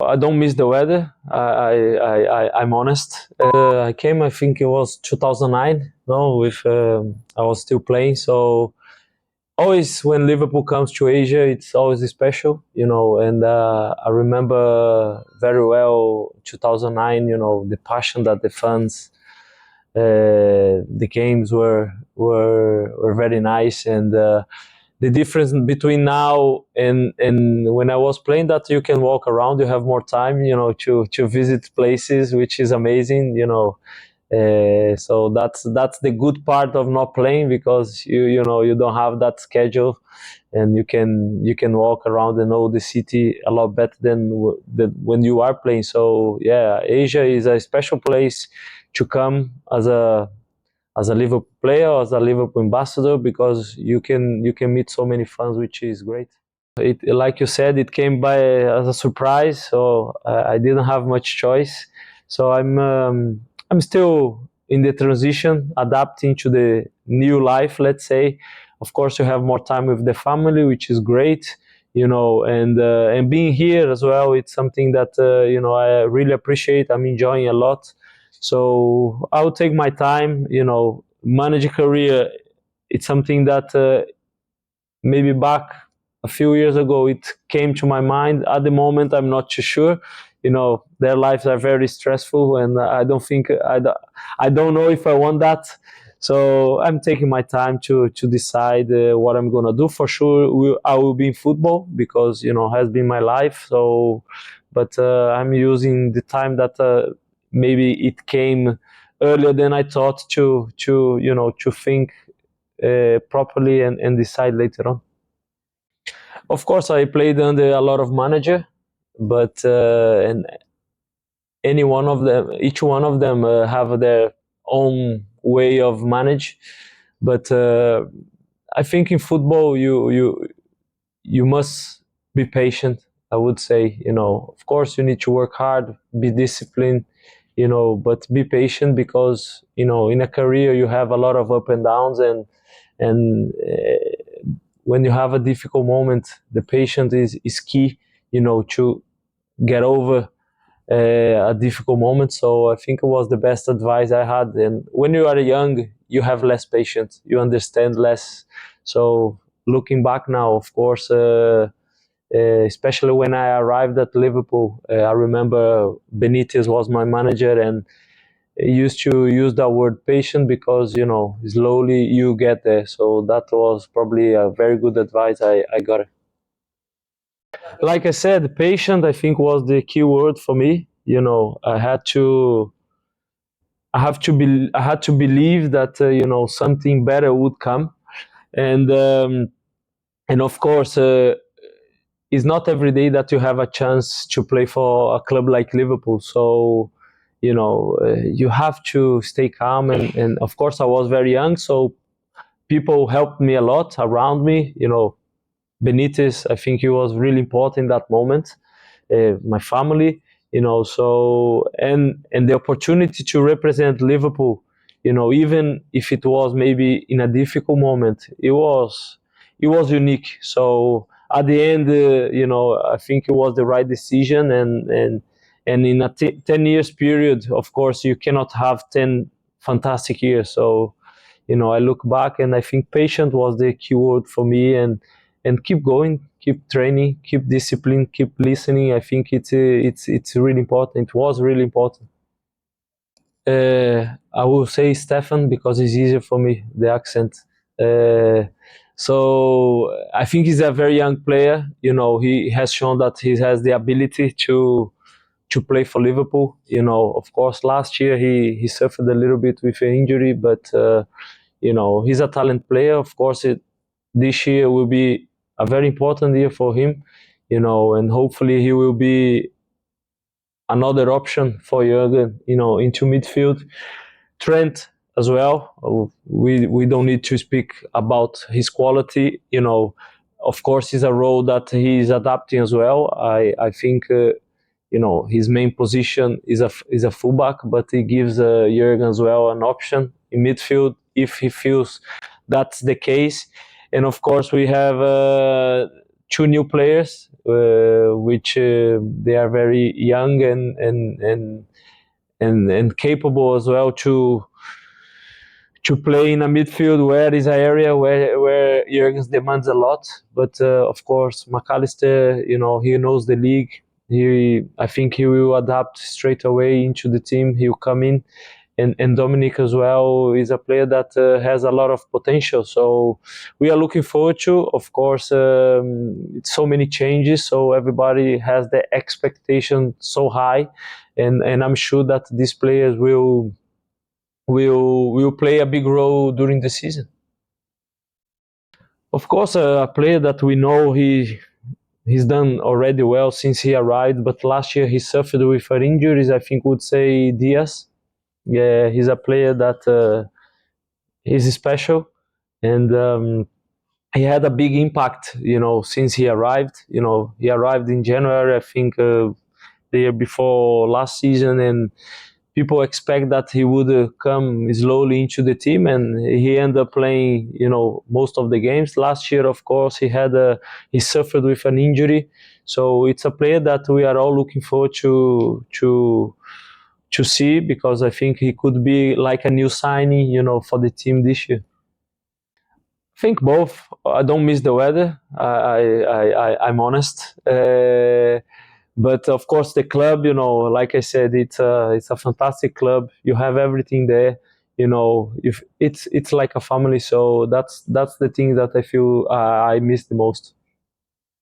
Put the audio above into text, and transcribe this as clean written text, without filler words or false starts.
I don't miss the weather. I'm honest. I came, I think it was 2009. No, with I was still playing. So always when Liverpool comes to Asia, it's always special, And I remember very well 2009. The passion that the fans, the games were very nice, and the difference between now and when I was playing, that you can walk around, you have more time, to visit places, which is amazing, so that's the good part of not playing, because you don't have that schedule, and you can walk around and know the city a lot better than when you are playing. So yeah, Asia is a special place to come as a Liverpool player, as a Liverpool ambassador, because you can meet so many fans, which is great. It, like you said, it came by as a surprise, so I didn't have much choice. So I'm still in the transition, adapting to the new life, let's say. Of course, you have more time with the family, which is great, and being here as well. It's something that I really appreciate. I'm enjoying a lot. So I'll take my time, manage a career. It's something that maybe back a few years ago, it came to my mind. At the moment, I'm not too sure. Their lives are very stressful, and I don't know if I want that. So I'm taking my time to decide what I'm gonna do. For sure, I will be in football, because has been my life. So, but I'm using the time that maybe it came earlier than I thought to think properly and decide later on. Of course, I played under a lot of manager, but and each one of them have their own way of manage. But I think in football you must be patient. I would say, of course you need to work hard, be disciplined, but be patient, because in a career you have a lot of up and downs, and when you have a difficult moment, the patience is key, to get over a difficult moment. So I think it was the best advice I had. And when you are young, you have less patience, you understand less. So looking back now, of course, especially when I arrived at Liverpool, I remember Benitez was my manager, and he used to use that word patient, because slowly you get there. So that was probably a very good advice I got. Like I said, patient, I think, was the key word for me. I had to believe that something better would come, and of course, it's not every day that you have a chance to play for a club like Liverpool. So you have to stay calm, and of course I was very young, so people helped me a lot around me. Benitez, I think he was really important in that moment. My family, so and the opportunity to represent Liverpool, even if it was maybe in a difficult moment, it was unique. So at the end, I think it was the right decision, and in a 10 years period, of course, you cannot have 10 fantastic years. So I look back, and I think patient was the key word for me, and keep going, keep training, keep discipline, keep listening. I think it's really important. It was really important. I will say Stefan, because it's easier for me, the accent. So I think he's a very young player. He has shown that he has the ability to play for Liverpool. Of course, last year he suffered a little bit with an injury, but he's a talent player. Of course, this year will be a very important year for him, and hopefully he will be another option for Jurgen, into midfield. Trent as well. We don't need to speak about his quality. Of course, it's a role that he's adapting as well. I think his main position is a fullback, but he gives Jurgen as well an option in midfield if he feels that's the case. And of course, we have two new players, which they are very young and capable as well to play in a midfield where is an area where Jurgens demands a lot. But of course, McAllister, he knows the league. I think he will adapt straight away into the team. He'll come in. And Dominik as well is a player that has a lot of potential. So we are looking forward to, of course, so many changes. So everybody has the expectation so high. And I'm sure that these players will play a big role during the season. Of course, a player that we know he's done already well since he arrived, but last year he suffered with injuries. I think would say Diaz. Yeah, he's a player that is special, and he had a big impact, since he arrived. He arrived in January, I think, the year before last season, and people expect that he would come slowly into the team, and he ended up playing, most of the games. Last year, of course, he suffered with an injury, so it's a player that we are all looking forward to see, because I think he could be like a new signing, for the team this year. I think both. I don't miss the weather. I'm honest. But of course, the club, like I said, it's a fantastic club. You have everything there. If it's like a family. So that's the thing that I feel I miss the most.